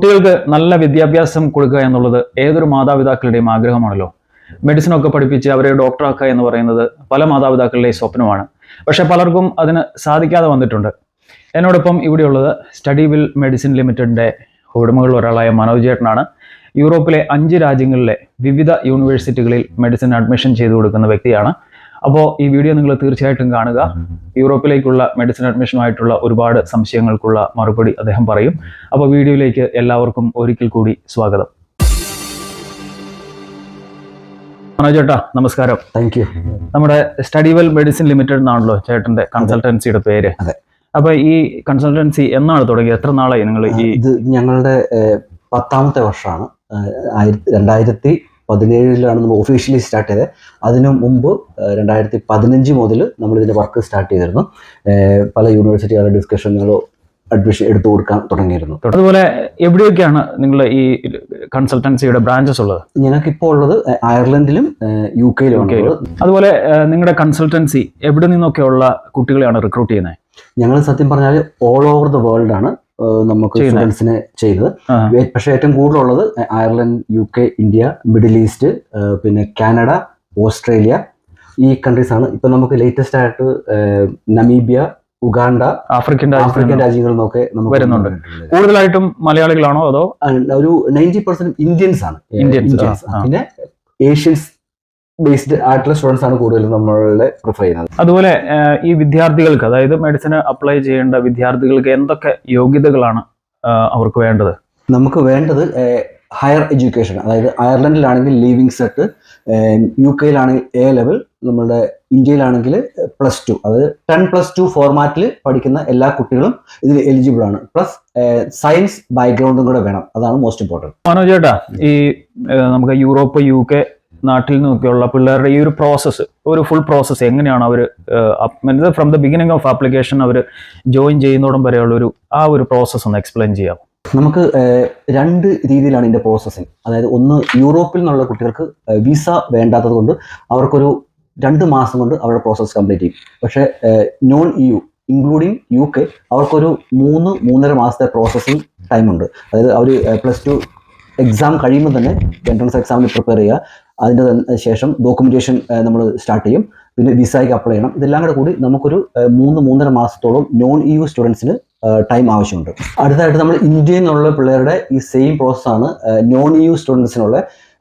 കുട്ടികൾക്ക് നല്ല വിദ്യാഭ്യാസം കൊടുക്കുക എന്നുള്ളത് ഏതൊരു മാതാപിതാക്കളുടെയും ആഗ്രഹമാണല്ലോ. മെഡിസിനൊക്കെ പഠിപ്പിച്ച് അവരെ ഡോക്ടറാക്കുക എന്ന് പറയുന്നത് പല മാതാപിതാക്കളുടെയും സ്വപ്നമാണ്. പക്ഷെ പലർക്കും അതിന് സാധിക്കാതെ വന്നിട്ടുണ്ട്. എന്നോടൊപ്പം ഇവിടെയുള്ളത് സ്റ്റഡി വിൽ മെഡിസിൻ ലിമിറ്റഡിന്റെ ഉടമകളിൽ ഒരാളായ മനോജ് ചേട്ടനാണ്. യൂറോപ്പിലെ 5 രാജ്യങ്ങളിലെ വിവിധ യൂണിവേഴ്സിറ്റികളിൽ മെഡിസിൻ അഡ്മിഷൻ ചെയ്തു കൊടുക്കുന്ന വ്യക്തിയാണ്. അപ്പോൾ ഈ വീഡിയോ നിങ്ങൾ തീർച്ചയായിട്ടും കാണുക. യൂറോപ്പിലേക്കുള്ള മെഡിസിൻ അഡ്മിഷനുമായിട്ടുള്ള ഒരുപാട് സംശയങ്ങൾക്കുള്ള മറുപടി അദ്ദേഹം പറയും. അപ്പോൾ വീഡിയോയിലേക്ക് എല്ലാവർക്കും ഒരിക്കൽ കൂടി സ്വാഗതം. മനോജ് ചേട്ടാ, നമസ്കാരം. Thank you. നമ്മുടെ സ്റ്റഡി വെൽ മെഡിസിൻ ലിമിറ്റഡ് എന്നാണല്ലോ ചേട്ടന്റെ കൺസൾട്ടൻസിയുടെ പേര്. അപ്പൊ ഈ കൺസൾട്ടൻസി എന്നാണ് തുടങ്ങിയത്? എത്ര നാളായി നിങ്ങൾ ഇത് ഞങ്ങളുടെ 10ാമത്തെ വർഷമാണ്. 2017 നമ്മൾ ഒഫീഷ്യലി സ്റ്റാർട്ട് ചെയ്തത്. അതിനു മുമ്പ് 2015 മുതൽ നമ്മൾ ഇതിന്റെ വർക്ക് സ്റ്റാർട്ട് ചെയ്തിരുന്നു. പല യൂണിവേഴ്സിറ്റികളുടെ ഡിസ്കഷനുകളോ അഡ്മിഷൻ എടുത്തു കൊടുക്കാൻ തുടങ്ങിയിരുന്നു. അതുപോലെ എവിടെയൊക്കെയാണ് നിങ്ങൾ ഈ കൺസൾട്ടൻസിയുടെ ബ്രാഞ്ചസ് ഉള്ളത്? ഞങ്ങൾക്കിപ്പോൾ ഉള്ളത് അയർലൻഡിലും UK-യിലുമാണ്. അതുപോലെ നിങ്ങളുടെ കൺസൾട്ടൻസി എവിടെ നിന്നൊക്കെയുള്ള കുട്ടികളെയാണ് റിക്രൂട്ട് ചെയ്യുന്നത്? ഞങ്ങൾ സത്യം പറഞ്ഞാൽ ഓൾ ഓവർ ദ വേൾഡ് ആണ് നമുക്ക് സ്റ്റുഡൻസിനെ ചെയ്തത്. പക്ഷെ ഏറ്റവും കൂടുതലുള്ളത് Ireland, UK, India, middle east, പിന്നെ കാനഡ, ഓസ്ട്രേലിയ, ഈ കൺട്രീസ് ആണ്. ഇപ്പൊ നമുക്ക് ലേറ്റസ്റ്റ് ആയിട്ട് നമീബിയ, ഉഗാണ്ട, ആഫ്രിക്കൻ രാജ്യങ്ങളിൽ നിന്നൊക്കെ നമുക്ക് വരുന്നുണ്ട്. കൂടുതലായിട്ടും മലയാളികളാണോ അതോ? ഒരു 90% ഇന്ത്യൻസ് ആണ്. പിന്നെ ഏഷ്യൻസ് ബേസ്ഡ് ആയിട്ടുള്ള സ്റ്റുഡൻസ് ആണ് കൂടുതലും നമ്മളുടെ പ്രിഫർ ചെയ്യുന്നത്. അതുപോലെ ഈ വിദ്യാർത്ഥികൾക്ക്, അതായത് മെഡിസിന് അപ്ലൈ ചെയ്യേണ്ട വിദ്യാർത്ഥികൾക്ക് എന്തൊക്കെ യോഗ്യതകളാണ് അവർക്ക് വേണ്ടത്? നമുക്ക് വേണ്ടത് ഹയർ എഡ്യൂക്കേഷൻ, അതായത് അയർലൻഡിലാണെങ്കിൽ ലീവിംഗ് സെറ്റ്, UK-യിലാണെങ്കിൽ A ലെവൽ, നമ്മുടെ ഇന്ത്യയിലാണെങ്കിൽ +2, അതായത് 10+2 ഫോർമാറ്റിൽ പഠിക്കുന്ന എല്ലാ കുട്ടികളും ഇതിൽ എലിജിബിൾ ആണ്. പ്ലസ് സയൻസ് ബാക്ക്ഗ്രൗണ്ടും കൂടെ വേണം. അതാണ് മോസ്റ്റ് ഇമ്പോർട്ടൻറ്റ്. മനോജ് ചേട്ടാ, ഈ നമുക്ക് യൂറോപ്പ്, UK നാട്ടിൽ നിന്നൊക്കെയുള്ള പിള്ളേരുടെ ഈ ഒരു പ്രോസസ്സ്, ഒരു ഫുൾ പ്രോസസ്സ് എങ്ങനെയാണ് അവർ from the beginning of application അവർ ജോയിൻ ചെയ്യുന്നോടും വരെയുള്ള ഒരു പ്രോസസ്സ് ഒന്ന് എക്സ്പ്ലെയിൻ ചെയ്യാം? നമുക്ക് 2 രീതിയിലാണ് ഇതിന്റെ പ്രോസസ്സിങ്. അതായത് ഒന്ന്, യൂറോപ്പിൽ നിന്നുള്ള കുട്ടികൾക്ക് വിസ വേണ്ടാത്തത് കൊണ്ട് അവർക്കൊരു 2 മാസം കൊണ്ട് അവരുടെ പ്രോസസ്സ് കംപ്ലീറ്റ് ചെയ്യും. പക്ഷേ നോൺ EU ഇൻക്ലൂഡിങ് UK അവർക്കൊരു 3-3.5 മാസത്തെ പ്രോസസ്സിങ് ടൈമുണ്ട്. അതായത് അവർ +2 എക്സാം കഴിയുമ്പോൾ തന്നെ എൻട്രൻസ് എക്സാമിന് പ്രിപ്പയർ ചെയ്യുക. അതിൻ്റെ ശേഷം ഡോക്യുമെന്റേഷൻ നമ്മൾ സ്റ്റാർട്ട് ചെയ്യും. പിന്നെ വിസയ്ക്ക് അപ്ലൈ ചെയ്യണം. ഇതെല്ലാം കൂടി നമുക്കൊരു 3-3.5 മാസത്തോളം നോൺ EU സ്റ്റുഡൻസിന് ടൈം ആവശ്യമുണ്ട്. അടുത്തായിട്ട് നമ്മൾ ഇന്ത്യയിൽ നിന്നുള്ള പിള്ളേരുടെ ഈ സെയിം പ്രോസസ്സാണ് നോൺ EU സ്റ്റുഡൻസിനുള്ള.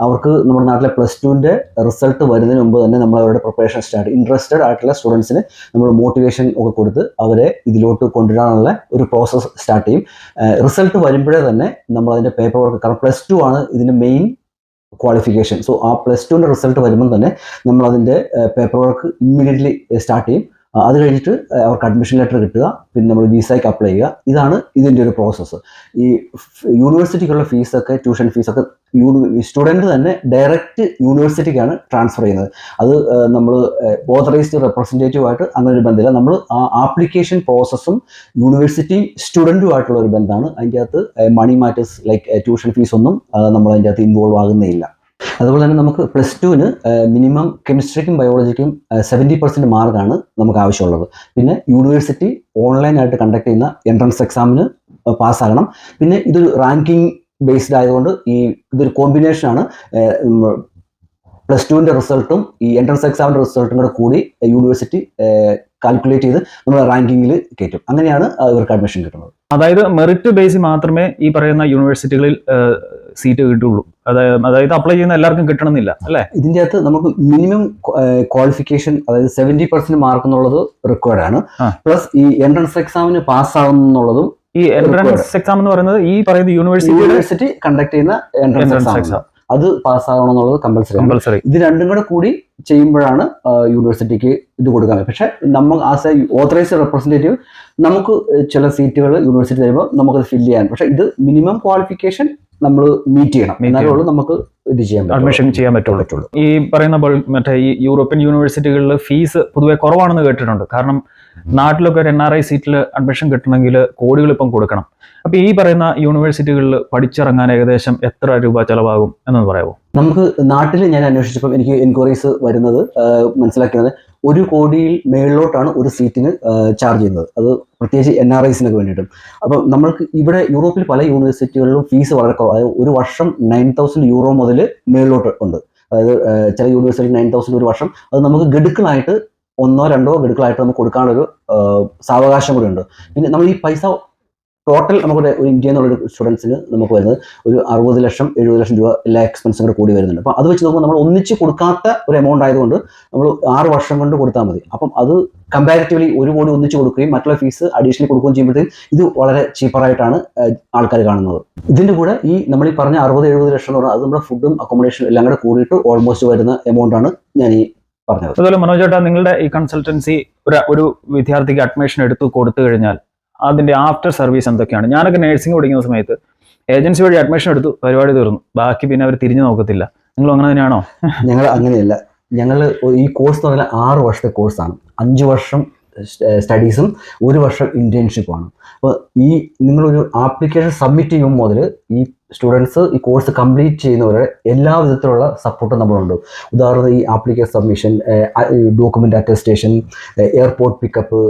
അവർക്ക് നമ്മുടെ നാട്ടിലെ +2ന്റെ റിസൾട്ട് വരുന്നതിന് മുമ്പ് തന്നെ നമ്മൾ അവരുടെ പ്രിപ്പറേഷൻ സ്റ്റാർട്ട്. ഇൻട്രസ്റ്റഡ് ആയിട്ടുള്ള സ്റ്റുഡൻസിന് നമ്മൾ മോട്ടിവേഷൻ ഒക്കെ കൊടുത്ത് അവരെ ഇതിലോട്ട് കൊണ്ടുവരാനുള്ള ഒരു പ്രോസസ്സ് സ്റ്റാർട്ട് ചെയ്യും. റിസൾട്ട് വരുമ്പോഴേ തന്നെ നമ്മൾ അതിന്റെ പേപ്പർ വർക്ക്, കാരണം +2 ആണ് ഇതിന്റെ മെയിൻ ക്വാളിഫിക്കേഷൻ. സോ ആ +2ന്റെ റിസൾട്ട് വരുമ്പോൾ തന്നെ നമ്മൾ അതിന്റെ പേപ്പർ വർക്ക് ഇമ്മീഡിയറ്റ്ലി സ്റ്റാർട്ട് ചെയ്യും. അത് കഴിഞ്ഞിട്ട് അവർക്ക് അഡ്മിഷൻ ലെറ്റർ കിട്ടുക, പിന്നെ നമ്മൾ വിസയ്ക്ക് അപ്ലൈ ചെയ്യുക. ഇതാണ് ഇതിൻ്റെ ഒരു പ്രോസസ്സ്. ഈ യൂണിവേഴ്സിറ്റിക്കുള്ള ഫീസൊക്കെ, ട്യൂഷൻ ഫീസൊക്കെ സ്റ്റുഡൻറ്റ് തന്നെ ഡയറക്റ്റ് യൂണിവേഴ്സിറ്റിക്കാണ് ട്രാൻസ്ഫർ ചെയ്യുന്നത്. അത് നമ്മൾ ഓതറൈസ്ഡ് റെപ്രസെൻറ്റേറ്റീവായിട്ട് അങ്ങനെ ഒരു ബന്ധമില്ല. നമ്മൾ ആ ആപ്ലിക്കേഷൻ പ്രോസസ്സും യൂണിവേഴ്സിറ്റിയും സ്റ്റുഡൻറ്റുമായിട്ടുള്ള ഒരു ബന്ധമാണ്. അതിൻ്റെ അകത്ത് money matters like tuition fees ഒന്നും നമ്മൾ അതിൻ്റെ അകത്ത് ഇൻവോൾവ് ആകുന്നേയില്ല. അതുപോലെ തന്നെ നമുക്ക് +2-ന് മിനിമം കെമിസ്ട്രിക്കും ബയോളജിക്കും 70% മാർക്കാണ് നമുക്ക് ആവശ്യമുള്ളത്. പിന്നെ യൂണിവേഴ്സിറ്റി ഓൺലൈനായിട്ട് കണ്ടക്ട് ചെയ്യുന്ന എൻട്രൻസ് എക്സാമിന് പാസ്സാകണം. പിന്നെ ഇതൊരു റാങ്കിങ് ബേസ്ഡ് ആയതുകൊണ്ട് ഇതൊരു കോമ്പിനേഷനാണ്. +2ന്റെ റിസൾട്ടും ഈ എൻട്രൻസ് എക്സാമിന്റെ റിസൾട്ടും കൂടി യൂണിവേഴ്സിറ്റി കാൽക്കുലേറ്റ് ചെയ്ത് നമ്മുടെ റാങ്കിങ്ങിൽ കയറ്റും. അങ്ങനെയാണ് ഇവർക്ക് അഡ്മിഷൻ കിട്ടുന്നത്. അതായത് മെറിറ്റ് ബേസിൽ മാത്രമേ ഈ പറയുന്ന യൂണിവേഴ്സിറ്റികളിൽ സീറ്റ് കിട്ടുള്ളൂ. അതായത് അപ്ലൈ ചെയ്യുന്ന എല്ലാവർക്കും കിട്ടണമെന്നില്ല അല്ലേ? ഇതിന്റെ അകത്ത് നമുക്ക് മിനിമം ക്വാളിഫിക്കേഷൻ, അതായത് 70% മാർക്ക് എന്നുള്ളത് റിക്വയർഡ് ആണ്. പ്ലസ് ഈ എൻട്രൻസ് എക്സാമിന് പാസ്സാവുന്നുള്ളതും. ഈ എൻട്രൻസ് എക്സാം എന്ന് പറയുന്നത് ഈ പറയുന്ന യൂണിവേഴ്സിറ്റി കണ്ടക്ട് ചെയ്യുന്ന എൻട്രൻസ് എക്സാം, അത് പാസ്സാകണം എന്നുള്ളത് കമ്പൽസറി. ഇത് രണ്ടും കൂടി ചെയ്യുമ്പോഴാണ് യൂണിവേഴ്സിറ്റിക്ക് ഇത് കൊടുക്കാൻ. പക്ഷെ നമ്മൾ ആസ് എ ഓതറൈസ്ഡ് റെപ്രസെൻറ്റേറ്റീവ് നമുക്ക് ചില സീറ്റുകൾ യൂണിവേഴ്സിറ്റി തരുമ്പോൾ നമുക്കത് ഫില്ല് ചെയ്യാൻ. പക്ഷെ ഇത് മിനിമം ക്വാളിഫിക്കേഷൻ നമ്മൾ മീറ്റ് ചെയ്യണം, എന്നാലേ ഉള്ളൂ നമുക്ക് ഇത് അഡ്മിഷൻ ചെയ്യാൻ പറ്റുള്ളൂ. ഈ പറയുന്ന മറ്റേ ഈ യൂറോപ്യൻ യൂണിവേഴ്സിറ്റികളിൽ ഫീസ് പൊതുവെ കുറവാണെന്ന് കേട്ടിട്ടുണ്ട്. കാരണം നാട്ടിലൊക്കെ ഒരു NRI സീറ്റിൽ അഡ്മിഷൻ കിട്ടണമെങ്കിൽ കോടികൾ ഇപ്പം കൊടുക്കണം. അപ്പൊ ഈ പറയുന്ന യൂണിവേഴ്സിറ്റികളിൽ പഠിച്ചിറങ്ങാൻ ഏകദേശം എത്ര രൂപ ചെലവാകും എന്നൊന്ന് പറയാമോ? നമുക്ക് നാട്ടിൽ ഞാൻ അന്വേഷിച്ചപ്പോൾ എനിക്ക് എൻക്വയറീസ് വരുന്നത് മനസ്സിലാക്കുന്നത് 1 കോടിയിൽ മേളിലോട്ടാണ് ഒരു സീറ്റിന് ചാർജ് ചെയ്യുന്നത്. അത് പ്രത്യേകിച്ച് NRIസിനൊക്കെ വേണ്ടിയിട്ടും. അപ്പം നമ്മൾക്ക് ഇവിടെ യൂറോപ്പിൽ പല യൂണിവേഴ്സിറ്റികളിലും ഫീസ് വളരെ കുറവ്. അതായത് ഒരു വർഷം 9,000 യൂറോ മുതൽ മേളിലോട്ട് ഉണ്ട്. അതായത് ചില യൂണിവേഴ്സിറ്റി 9,000 ഒരു വർഷം. അത് നമുക്ക് ഗഡുക്കളായിട്ട് 1 or 2 ഗഡുക്കളായിട്ട് നമുക്ക് കൊടുക്കാനൊരു സാവകാശം കൂടി ഉണ്ട്. പിന്നെ നമ്മൾ ഈ പൈസ ടോട്ടൽ നമുക്ക് ഒരു ഇന്ത്യയിൽ നിന്നുള്ള സ്റ്റുഡൻസിന് നമുക്ക് വരുന്നത് ഒരു 60 ലക്ഷം 70 ലക്ഷം രൂപ എല്ലാ എക്സ്പെൻസും കൂടെ കൂടി വരുന്നുണ്ട്. അപ്പോൾ അത് വെച്ച് നോക്കുമ്പോൾ നമ്മൾ ഒന്നിച്ച് കൊടുക്കാത്ത ഒരു എമൗണ്ട് ആയതുകൊണ്ട് നമ്മൾ 6 വർഷം കൊണ്ട് കൊടുത്താൽ മതി. അപ്പം അത് കമ്പാരിറ്റീവ്ലി 1 കോടി ഒന്നിച്ച് കൊടുക്കുകയും മറ്റുള്ള ഫീസ് അഡീഷണലി കൊടുക്കുകയും ചെയ്യുമ്പോഴത്തേക്കും ഇത് വളരെ ചീപ്പറായിട്ടാണ് ആൾക്കാർ കാണുന്നത്. ഇതിൻ്റെ കൂടെ നമ്മൾ ഈ പറഞ്ഞ 60-70 ലക്ഷം എന്ന് പറഞ്ഞാൽ അത് നമ്മുടെ ഫുഡും അക്കോമഡേഷനും എല്ലാം കൂടെ കൂടിയിട്ട് ഓൾമോസ്റ്റ് വരുന്ന എമൗണ്ട് ആണ് ഞാൻ ഈ പറഞ്ഞത്. അതുപോലെ മനോജ് ചേട്ടാ, നിങ്ങളുടെ ഈ കൺസൾട്ടൻസി ഒരു വിദ്യാർത്ഥിക്ക് അഡ്മിഷൻ എടുത്ത് കൊടുത്തു കഴിഞ്ഞാൽ അതിന്റെ ആഫ്റ്റർ സർവീസ് എന്തൊക്കെയാണ്? ഞാനൊക്കെ നഴ്സിംഗ് പഠിക്കുന്ന സമയത്ത് ഏജൻസി വഴി അഡ്മിഷൻ എടുത്തു, പരിപാടി തീർന്നു, ബാക്കി പിന്നെ അവർ തിരിഞ്ഞു നോക്കത്തില്ല. നിങ്ങൾ അങ്ങനെ തന്നെയാണോ? ഞങ്ങൾ അങ്ങനെയല്ല. ഞങ്ങൾ ഈ കോഴ്സ് എന്ന് പറഞ്ഞാൽ 6 വർഷത്തെ കോഴ്സാണ്. 5 വർഷം സ്റ്റഡീസും 1 വർഷം ഇന്റേൺഷിപ്പുമാണ്. അപ്പോൾ നിങ്ങളൊരു ആപ്ലിക്കേഷൻ സബ്മിറ്റ് ചെയ്യുമ്പോൾ മുതൽ ഈ സ്റ്റുഡൻസ് ഈ കോഴ്സ് കംപ്ലീറ്റ് ചെയ്യുന്നവരെ എല്ലാ വിധത്തിലുള്ള സപ്പോർട്ടും നമ്മളുണ്ട്. ഉദാഹരണത്തിന് ഈ application submission, document attestation, airport pickup,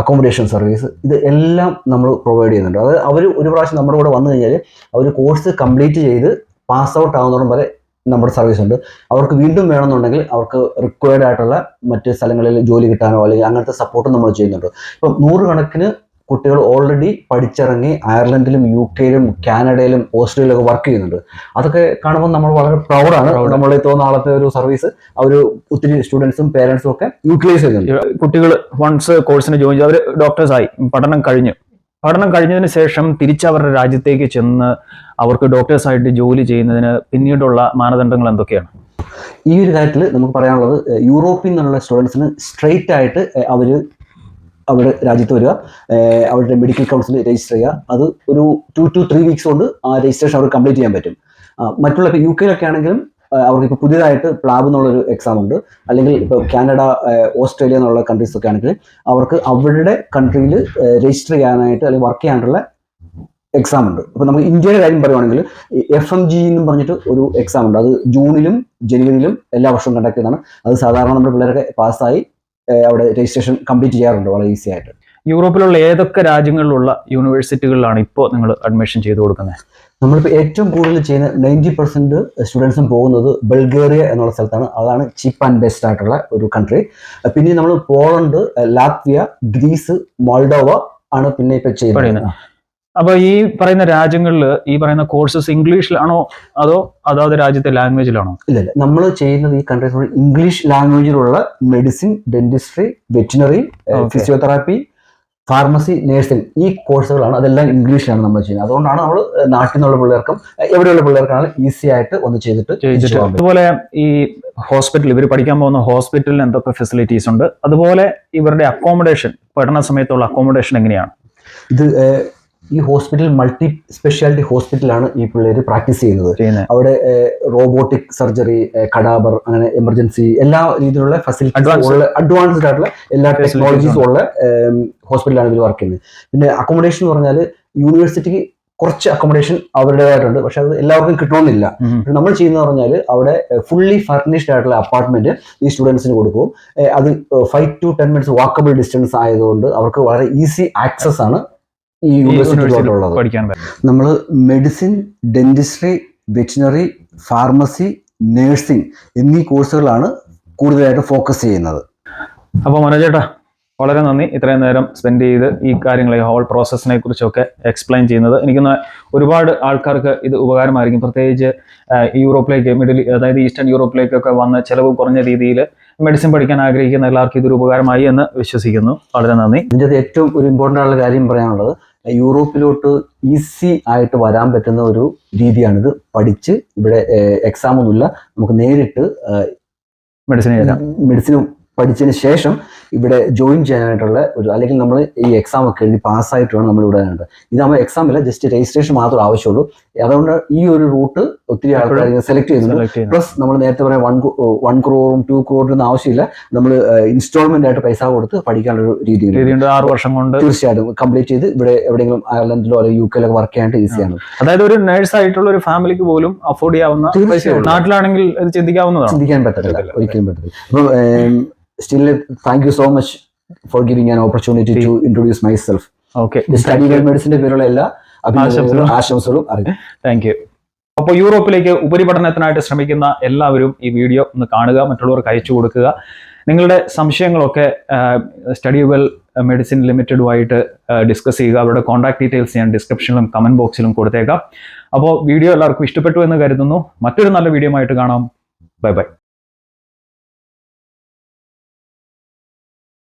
accommodation service, ഇത് എല്ലാം നമ്മൾ പ്രൊവൈഡ് ചെയ്യുന്നുണ്ട്. അത് അവർ ഒരു പ്രാവശ്യം നമ്മുടെ കൂടെ വന്നു കഴിഞ്ഞാൽ അവർ കോഴ്സ് കംപ്ലീറ്റ് ചെയ്ത് പാസ് ഔട്ട് ആവുന്നതോളം വരെ നമ്മുടെ സർവീസ് ഉണ്ട്. അവർക്ക് വീണ്ടും വേണമെന്നുണ്ടെങ്കിൽ അവർക്ക് റിക്വയർഡ് ആയിട്ടുള്ള മറ്റ് സ്ഥലങ്ങളിൽ ജോലി കിട്ടാനോ അല്ലെങ്കിൽ അങ്ങനത്തെ സപ്പോർട്ടും നമ്മൾ ചെയ്യുന്നുണ്ട്. ഇപ്പം 100 കണക്കിന് കുട്ടികൾ ഓൾറെഡി പഠിച്ചിറങ്ങി അയർലൻഡിലും UK-യിലും കാനഡയിലും ഓസ്ട്രേലിയയിലൊക്കെ വർക്ക് ചെയ്യുന്നുണ്ട്. അതൊക്കെ കാണുമ്പോൾ നമ്മൾ വളരെ പ്രൗഡാണ്. നമ്മൾ നാളത്തെ ഒരു സർവീസ് അവർ ഒത്തിരി സ്റ്റുഡൻസും പേരൻസും ഒക്കെ യൂട്ടിലൈസ് ചെയ്യുന്നുണ്ട്. കുട്ടികൾ വൺസ് കോഴ്സിന് ജോയിൻ ചെയ്ത് അവർ ഡോക്ടേഴ്സായി, പഠനം കഴിഞ്ഞതിന് ശേഷം തിരിച്ച് അവരുടെ രാജ്യത്തേക്ക് ചെന്ന് അവർക്ക് ഡോക്ടേഴ്സായിട്ട് ജോലി ചെയ്യുന്നതിന് പിന്നീടുള്ള മാനദണ്ഡങ്ങൾ എന്തൊക്കെയാണ്? ഈ ഒരു കാര്യത്തിൽ നമുക്ക് പറയാനുള്ളത്, യൂറോപ്പിൽ നിന്നുള്ള സ്റ്റുഡൻസിന് സ്ട്രെയിറ്റ് ആയിട്ട് അവരുടെ രാജ്യത്ത് വരിക, അവരുടെ മെഡിക്കൽ കൗൺസിൽ രജിസ്റ്റർ ചെയ്യുക. അത് ഒരു 2 to 3 വീക്സ് കൊണ്ട് ആ രജിസ്ട്രേഷൻ അവർക്ക് കംപ്ലീറ്റ് ചെയ്യാൻ പറ്റും. മറ്റുള്ള ഇപ്പോൾ UK-യിലൊക്കെ ആണെങ്കിലും അവർക്ക് ഇപ്പോൾ പുതിയതായിട്ട് പ്ലാബ് എന്നുള്ളൊരു എക്സാം ഉണ്ട്. അല്ലെങ്കിൽ ഇപ്പോൾ കാനഡ, ഓസ്ട്രേലിയ എന്നുള്ള കൺട്രീസൊക്കെ ആണെങ്കിൽ അവർക്ക് അവരുടെ കൺട്രിയിൽ രജിസ്റ്റർ ചെയ്യാനായിട്ട് അല്ലെങ്കിൽ വർക്ക് ചെയ്യാനുള്ള എക്സാം ഉണ്ട്. അപ്പോൾ നമുക്ക് ഇന്ത്യയുടെ കാര്യം പറയുവാണെങ്കിൽ FMG എന്നും പറഞ്ഞിട്ട് ഒരു എക്സാം ഉണ്ട്. അത് ജൂണിലും ജനുവരിയിലും എല്ലാ വർഷവും കണ്ടക്ട് ചെയ്യുന്നതാണ്. അത് സാധാരണ നമ്മുടെ പിള്ളേരൊക്കെ പാസ്സായി അവിടെ രജിസ്ട്രേഷൻ കംപ്ലീറ്റ് ചെയ്യാറുണ്ട് വളരെ ഈസി ആയിട്ട്. യൂറോപ്പിലുള്ള ഏതൊക്കെ രാജ്യങ്ങളിലുള്ള യൂണിവേഴ്സിറ്റികളിലാണ് ഇപ്പോൾ നിങ്ങൾ അഡ്മിഷൻ ചെയ്തു കൊടുക്കുന്നത്? നമ്മളിപ്പോൾ ഏറ്റവും കൂടുതൽ ചെയ്യുന്ന 90% സ്റ്റുഡൻസും പോകുന്നത് ബൾഗേറിയ എന്നുള്ള സ്ഥലത്താണ്. അതാണ് ചീപ്പ് ആൻഡ് ബെസ്റ്റ് ആയിട്ടുള്ള ഒരു കൺട്രി. പിന്നെ നമ്മൾ പോളണ്ട്, ലാത്വിയ, ഗ്രീസ്, മോൾഡോവ ആണ് പിന്നെ ഇപ്പോൾ ചെയ്യുന്നത്. അപ്പൊ ഈ പറയുന്ന രാജ്യങ്ങളിൽ ഈ പറയുന്ന കോഴ്സസ് ഇംഗ്ലീഷിലാണോ അതോ അതാത് രാജ്യത്തെ ലാംഗ്വേജിലാണോ? ഇല്ല, നമ്മൾ ചെയ്യുന്നത് ഈ കൺട്രീസ് ഇംഗ്ലീഷ് ലാംഗ്വേജിലുള്ള medicine, dentistry, veterinary, physiotherapy, pharmacy, nursing, ഈ കോഴ്സുകളാണ്. അതെല്ലാം ഇംഗ്ലീഷിലാണ് നമ്മൾ ചെയ്യുന്നത്. അതുകൊണ്ടാണ് നമ്മൾ നാട്ടിൽ നിന്നുള്ള പിള്ളേർക്കും എവിടെയുള്ള പിള്ളേർക്കാണ് ഈസി ആയിട്ട് ഒന്ന് ചെയ്തിട്ട്. അതുപോലെ ഈ ഹോസ്പിറ്റൽ, ഇവർ പഠിക്കാൻ പോകുന്ന ഹോസ്പിറ്റലിന് എന്തൊക്കെ ഫെസിലിറ്റീസ് ഉണ്ട്, അതുപോലെ ഇവരുടെ അക്കോമഡേഷൻ, പഠന സമയത്തുള്ള അക്കോമഡേഷൻ എങ്ങനെയാണ്? ഇത് ഈ ഹോസ്പിറ്റൽ മൾട്ടി സ്പെഷ്യാലിറ്റി ഹോസ്പിറ്റലാണ് ഈ പിള്ളേർ പ്രാക്ടീസ് ചെയ്യുന്നത്. അവിടെ റോബോട്ടിക് സർജറി, കടാബർ, അങ്ങനെ എമർജൻസി എല്ലാ രീതിയിലുള്ള ഫെസിലിറ്റീസ് ഉള്ള അഡ്വാൻസ്ഡ് ആയിട്ടുള്ള എല്ലാ ടെക്നോളജീസും ഉള്ള ഹോസ്പിറ്റലാണ് ഇതിൽ വർക്ക് ചെയ്യുന്നത്. പിന്നെ അക്കോമഡേഷൻ എന്ന് പറഞ്ഞാൽ യൂണിവേഴ്സിറ്റിക്ക് കുറച്ച് അക്കോമഡേഷൻ അവരുടേതായിട്ടുണ്ട്, പക്ഷെ അത് എല്ലാവർക്കും കിട്ടണമെന്നില്ല. നമ്മൾ ചെയ്യുന്നത് പറഞ്ഞാൽ അവിടെ ഫുള്ളി ഫർണിഷ്ഡ് ആയിട്ടുള്ള അപ്പാർട്ട്മെന്റ് ഈ സ്റ്റുഡൻസിന് കൊടുക്കും. അത് 5 to 10 minutes വാക്കബിൾ ഡിസ്റ്റൻസ് ആയതുകൊണ്ട് അവർക്ക് വളരെ ഈസി ആക്സസ് ആണ് ഈ യൂണിവേഴ്സിറ്റിയിലോട്ടുള്ളത്. നമ്മൾ medicine, dentistry, veterinary, pharmacy, nursing എന്നീ കോഴ്സുകളാണ് കൂടുതലായിട്ട് ഫോക്കസ് ചെയ്യുന്നത്. അപ്പോൾ മനോജ് ചേട്ടാ, വളരെ നന്ദി ഇത്രയും നേരം സ്പെൻഡ് ചെയ്ത് ഈ കാര്യങ്ങളെ ഹോൾ പ്രോസസ്സിനെ കുറിച്ചൊക്കെ എക്സ്പ്ലെയിൻ ചെയ്യുന്നത്. എനിക്കൊന്ന് ഒരുപാട് ആൾക്കാർക്ക് ഇത് ഉപകാരമായിരിക്കും. പ്രത്യേകിച്ച് യൂറോപ്പിലേക്ക്, അതായത് ഈസ്റ്റേൺ യൂറോപ്പിലേക്കൊക്കെ വന്ന് ചിലവ് കുറഞ്ഞ രീതിയിൽ മെഡിസിൻ പഠിക്കാൻ ആഗ്രഹിക്കുന്ന എല്ലാവർക്കും ഇതൊരു ഉപകാരമായി എന്ന് വിശ്വസിക്കുന്നു. വളരെ നന്ദി. ഇതിൻ്റെ അത് ഏറ്റവും ഒരു ഇമ്പോർട്ടൻ്റ് ആയിട്ടുള്ള കാര്യം പറയാനുള്ളത്, യൂറോപ്പിലോട്ട് ഈസി ആയിട്ട് വരാൻ പറ്റുന്ന ഒരു രീതിയാണിത്. പഠിച്ച് ഇവിടെ എക്സാം ഒന്നുമില്ല, നമുക്ക് നേരിട്ട് മെഡിസിന് പഠിച്ചതിന് ശേഷം ഇവിടെ ജോയിൻ ചെയ്യാനായിട്ടുള്ള ഒരു, അല്ലെങ്കിൽ നമ്മൾ ഈ എക്സാം ഒക്കെ എഴുതി പാസ്സായിട്ട് വേണം നമ്മൾ ഇവിടെ വരേണ്ടത്. ഇതാകുമ്പോൾ എക്സാം ഇല്ല, ജസ്റ്റ് രജിസ്ട്രേഷൻ മാത്രമേ ആവശ്യമുള്ളൂ. അതുകൊണ്ട് ഈ ഒരു റൂട്ട് ഒത്തിരി ആൾക്കാർ സെലക്ട് ചെയ്യുന്നുണ്ട്. പ്ലസ് നമ്മൾ നേരത്തെ പറയാം 1 crore 2 crore ആവശ്യമില്ല, നമ്മൾ ഇൻസ്റ്റാൾമെന്റ് ആയിട്ട് പൈസ കൊടുത്ത് പഠിക്കാനുള്ള ഒരു രീതിയുണ്ട്. 6 വർഷം കൊണ്ട് തീർച്ചയായിട്ടും കംപ്ലീറ്റ് ചെയ്ത് ഇവിടെ എവിടെയെങ്കിലും അയർലൻഡിലോ അല്ലെങ്കിൽ UK ലൊക്കെ വർക്ക് ചെയ്യാനായിട്ട് ഈസിയാണ്. അതായത് ഒരു നേഴ്സ് ആയിട്ടുള്ള ഒരു ഫാമിലിക്ക് പോലും അഫോർഡ് ചെയ്യാവുന്ന, നാട്ടിലാണെങ്കിൽ ഇത് ചിന്തിക്കാൻ പറ്റത്തില്ല, ഒരിക്കലും പറ്റത്തില്ല. അപ്പം still thank you so much for giving an opportunity to introduce myself. Study well മെഡിസിന്റെ പേരുള്ള എല്ലാ ആശംസകളും അറിയാം. Thank you. അപ്പോൾ യൂറോപ്പിലേക്ക് ഉപരിപഠനത്തിനായിട്ട് ശ്രമിക്കുന്ന എല്ലാവരും ഈ വീഡിയോ ഒന്ന് കാണുക, മറ്റുള്ളവർക്ക് അയച്ചു കൊടുക്കുക. നിങ്ങളുടെ സംശയങ്ങളൊക്കെ സ്റ്റഡി വെൽ മെഡിസിൻ ലിമിറ്റഡുമായിട്ട് ഡിസ്കസ് ചെയ്യുക. അവരുടെ കോൺടാക്ട് ഡീറ്റെയിൽസ് ഞാൻ ഡിസ്ക്രിപ്ഷനിലും കമന്റ് ബോക്സിലും കൊടുത്തേക്കാം. അപ്പോൾ വീഡിയോ എല്ലാവർക്കും ഇഷ്ടപ്പെട്ടു എന്ന് കരുതുന്നു. മറ്റൊരു നല്ല വീഡിയോ ആയിട്ട് കാണാം. Bye bye.